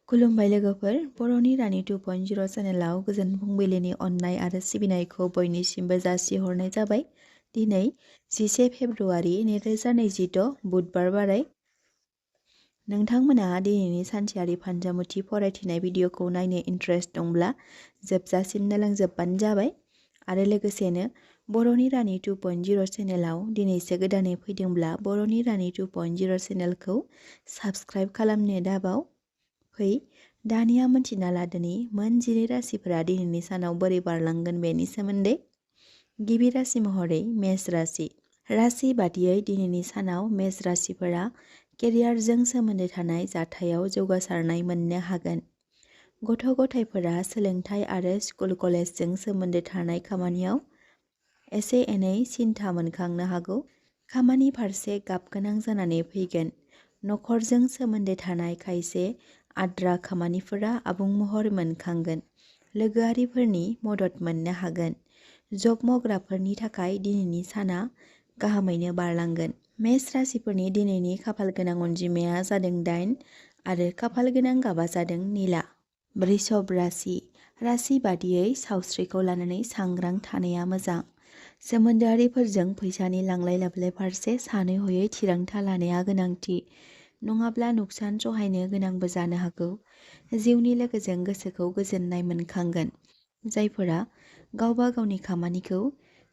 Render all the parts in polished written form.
खुलुमबाय लोगोफोर, बर'नि रानि 2.0 चेनेलाव गोजोन फुंबिलिनि अननाय आरो सिबिनायखौ बयनिसिमबो जासिहरनाय जाबाय। दिनै 11 फेब्रुआरि 2026 बुधबार बाराय। नोंथांमोना दिनैनि सानसेयारि फान्जामुथि फरायथिनाय भिडिअखौ नायनो इन्टारेस्ट दंब्ला जोबजासिम नायलांजोबबानो जाबाय। आरो लोगोसेनो बर'नि रानि 2.0 चेनेलाव दिनैसो गोदानै फैदोंब्ला बर'नि रानि 2.0 चेनेलखौ साबस्क्राइब खालामनो दाबाव। फै दानिया मोनथिना लादोनि मोन 12 राशिफोरा दिनैनि सानाव बोरै बारलांगोन बेनि सोमोन्दै। गिबि राशि महरै मेष राशि। राशि बादियै दिनैनि सानाव मेष राशिफोरा केरियारजों सोमोन्दो थानाय जाथायाव जौगासारनाय मोननो हागोन। गथ' गथायफोरा सोलोंथाइ आरो स्कुल कलेजजों सोमोन्दो थानाय खामानियाव एसे एनै सिन्था मोनखांनो हागौ। खामानि फारसे गाबगोनां जानानै फैगोन। नखरजों सोमोन्दो थानाय खायसे आद्रा खामानिफोरा आबुं महर मोनखांगोन। लोगोआरिफोरनि मदद मोननो हागोन। जब मावग्राफोरनि थाखाय दिनैनि साना गाहामैनो बारलांगोन। मेष राशिफोरनि दिनैनि खाफाल गोनां अनजिमाया जादों 8 आरो खाफाल गोनां गाबा जादों निला। वृषभ राशि। राशि बादियै सावस्रिखौ लानानै सांग्रां थानाया मोजां। सोमोन्दोआरिफोरजों फैसानि लांलाय लाबोलाय फारसे सानै हयै थिरांथा लानाया गोनांथि। नङाब्ला नुकसान सहायनो गोनांबो जानो हागौ। जिउनि लोगोजों गोसोखौ गोजोननाय मोनखांगोन। जायफोरा गावबा गावनि खामानिखौ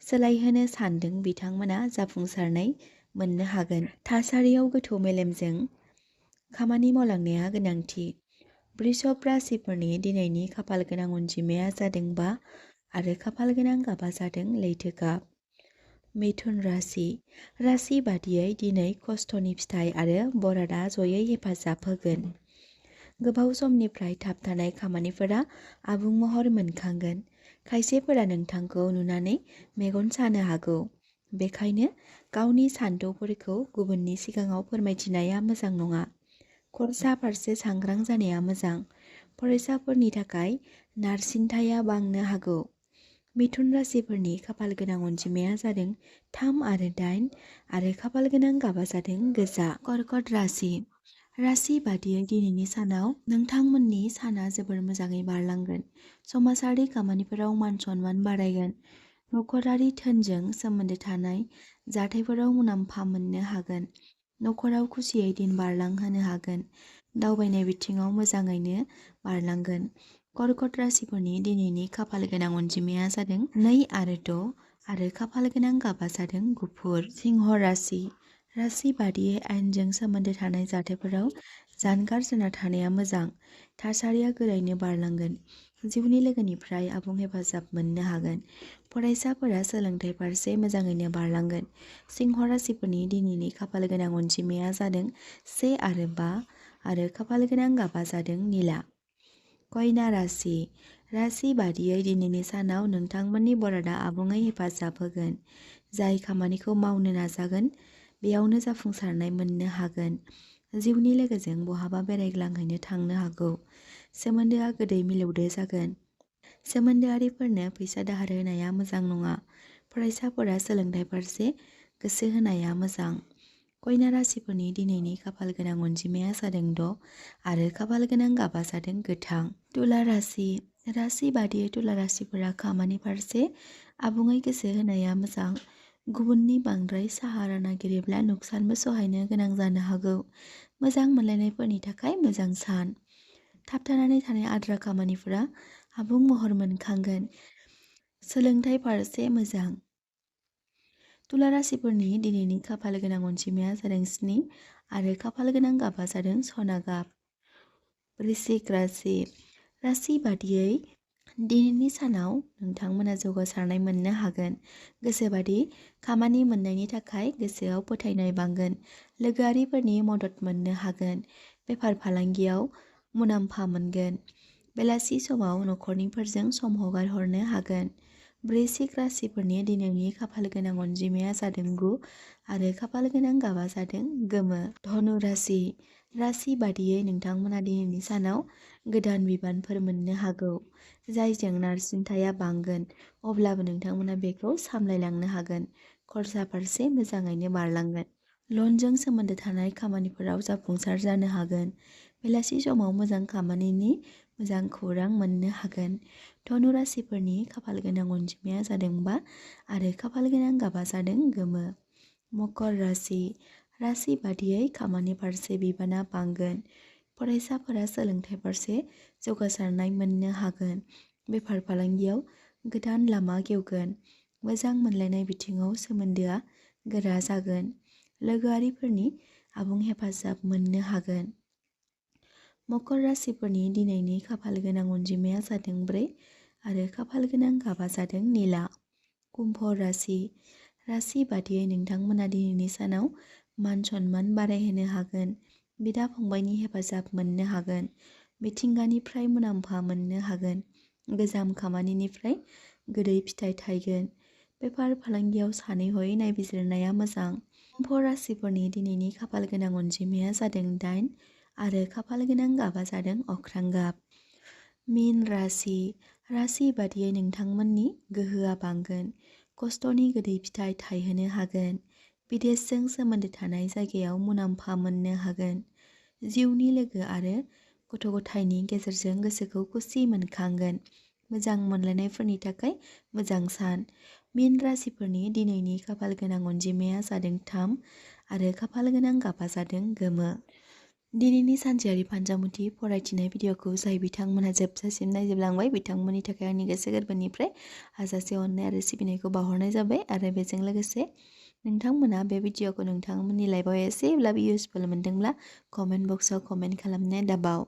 सोलायहोनो सानदों बिथांमोना जाफुंसारनाय मोननो हागोन। थासारियाव गोथौ मेलेमजों खामानि मावलांनाया गोनांथि। वृषभ राशिफोरनि दिनैनि खाफाल गोनां अनजिमाया जादों 5 आरो खाफाल गोनां गाबा जादों लैथो गाब। मिथुन राशि। राशि बादियै दिनै खस्थ'नि फिथाइ आरो बरादा जयै हेफाजाब होगोन। गोबाव समनिफ्राय थाबथानाय खामानिफोरा आबुं महर मोनखांगोन। खायसेफोरा नोंथांखौ नुनानै मेगन सानो हागौ। बेखायनो गावनि सानथौफोरखौ गुबुननि सिगाङाव फोरमायथिनाया मोजां नङा। खरसा फारसे सांग्रां जानाया मोजां। फरायसाफोरनि थाखाय नारसिनथाया बांनो हागौ। मिथुन राशिफोरनि खाफाल गोनां अनजिमाया जादों 3 आरो 8 आरो खाफाल गोनां गाबा जादों गोजा। कर्कट राशि। राशि बादियै दिनैनि सानाव नोंथांमोननि साना जोबोर मोजाङै बारलांगोन। समाजारि खामानिफोराव मान सनमान बारायगोन। नखरारि धोनजों सोमोन्दो थानाय जाथायफोराव मुलाम्फा मोननो हागोन। नखराव खुसियै दिन बारलांहोनो हागोन। दावबायनाय बिथिङाव मोजाङैनो बारलांगोन। कर्कट राशिफोरनि दिनैनि खाफाल गोनां अनजिमाया जादों 2 आरो 6 आरो खाफाल गोनां गाबा जादों गुफुर। सिंह राशि। राशि बादियै आयेनजों सोमोन्दो थानाय जाथायफोराव जानगार जाना थानाया मोजां। थासारिया गोरैनो बारलांगोन। जिउनि लोगोनिफ्राय आबुं हेफाजाब मोननो हागोन। फरायसाफोरा सोलोंथाइ फारसे मोजाङैनो बारलांगोन। सिंह राशिफोरनि दिनैनि खाफाल गोनां अनजिमाया जादों 1 आरो 5 आरो खाफाल गोनां गाबा जादों निला। कन्या राशि। राशि बादियै दिनैनि सानाव नोंथांमोननि बरादा आबुङै हेफाजाब होगोन। जाय खामानिखौ मावनो नाजागोन बेयावनो जाफुंसारनाय मोननो हागोन। जिउनि लोगोजों बहाबा बेरायग्लांहैनो थांनो हागौ। सोमोन्दोआ गोदै मिलौदो जागोन। सोमोन्दोआरिफोरनो फैसा दाहार होनाया मोजां नङा। फरायसाफोरा सोलोंथाइ फारसे गोसो होनाया मोजां। कन्या राशिफोरनि दिनैनि खाफाल गोनां अनजिमाया जादों 6 आरो खाफाल गोनां गाबा जादों गोथां। तुला राशि। राशि बादियै तुला राशिफोरा खामानि फारसे आबुङै गोसो होनाया मोजां। गुबुननि बांद्राय साहारा नागिरोब्ला नुकसानबो सहायनो गोनां जानो हागौ। मोजां मोनलायनायफोरनि थाखाय मोजां सान। थाबथानानै थानाय आद्रा खामानिफोरा आबुं महर मोनखांगोन। सोलोंथाइ फारसे मोजां। तुला राशिफोरनि दिनैनि खाफाल गोनां अनजिमाया जादों 7 आरो खाफाल गोनां गाबा जादों सना गाब। वृश्चिक राशि। राशि बादियै दिनैनि सानाव नोंथांमोना जौगासारनाय मोननो हागोन। गोसोबादि खामानि मोननायनि थाखाय गोसोआव फोथायनाय बांगोन। लोगोआरिफोरनि मदद मोननो हागोन। बेफार फालांगियाव मुलाम्फा मोनगोन। बेलासि समाव नखरनिफोरजों सम हगार हरनो हागोन। वृश्चिक राशिफोरनि दिनैनि खाफाल गोनां अनजिमाया जादों 9 आरो खाफाल गोनां गाबा जादों गोमो। धनु राशि। राशि बादियै नोंथांमोना दिनैनि सानाव गोदान बिबानफोर मोननो हागौ। जायजों नारसिनथाया बांगोन। अब्लाबो नोंथांमोना बेखौ सामलायलांनो हागोन। खरसा फारसे मोजाङैनो बारलांगोन। लनजों सोमोन्दो थानाय खामानिफोराव जाफुंसार जानो हागोन। बेलासि समाव मोजां खामानिनि मोजां खौरां मोननो हागोन। धनु राशिफोरनि खाफाल गोनां अनजिमाया जादों 5 आरो खाफाल गोनां गाबा जादों गोमो। मकर राशि राशि बादियै खामानि फारसे बिबाना बांगोन। फरायसाफोरा सोलोंथाइ फारसे जौगासारनाय मोननो हागोन। बेफार फालांगियाव गोदान लामा गेवगोन। मोजां मोनलायनाय बिथिङाव सोमोन्दोआ गोरा जागोन। लोगोआरिफोरनि आबुं हेफाजाब मोननो हागोन। मकर राशिफोरनि दिनैनि खाफाल गोनां अनजिमाया जादों 4 आरो खाफाल गोनां गाबा जादों निला। कुम्भ राशि राशि बादियै नोंथांमोना दिनैनि सानाव मान सन्मान बारायहोनो हागोन। बिदा फंबायनि हेफाजाब मोननो हागोन। मिथिंगानिफ्राय मुलाम्फा मोननो हागोन। गोजाम खामानिनिफ्राय गोदै फिथाइ थायगोन। बेफार फालांगियाव सानै हयै नायबिजिरनाया मोजां। कुम्भ राशिफोरनि दिनैनि खाफाल गोनां अनजिमाया जादों 8 आरो खाफाल गोनां गाबा जादों अख्रां गाब। मीन राशि राशि बादियै नोंथांमोननि गोहोआ बांगोन। खस्थ'नि गोदै फिथाइ थायहोनो हागोन। बिदेशजों सोमोन्दो थानाय जायगायाव मुलाम्फा मोननो हागोन। जिउनि लोगो आरो गथ' गथायनि गेजेरजों गोसोखौ खुसि मोनखांगोन। मोजां मोनलायनायफोरनि थाखाय मोजां सान। मीन राशिफोरनि दिनैनि खाफाल गोनां अनजिमाया जादों 3 आरो खाफाल गोनां गाबा जादों गोमो। दिनैनि सानसेयारि फानजामुथि फरायथिनाय भिडिअखौ जाय बिथांमोनहा जोबजासिम नायजोबलांबाय बिथांमोननि थाखाय आंनि गोसो गोरबोनिफ्राय हाजासे अननाय आरो सिबिनायखौ बावहरनाय जाबाय। आरो बेजों लोगोसे नोंथांमोना बे भिडिअखौ नोंथांमोननि लाइफआव एसेब्लाबो इउजफुल मोनदोंब्ला कमेन्ट बक्सआव कमेन्ट खालामनो दाबाव।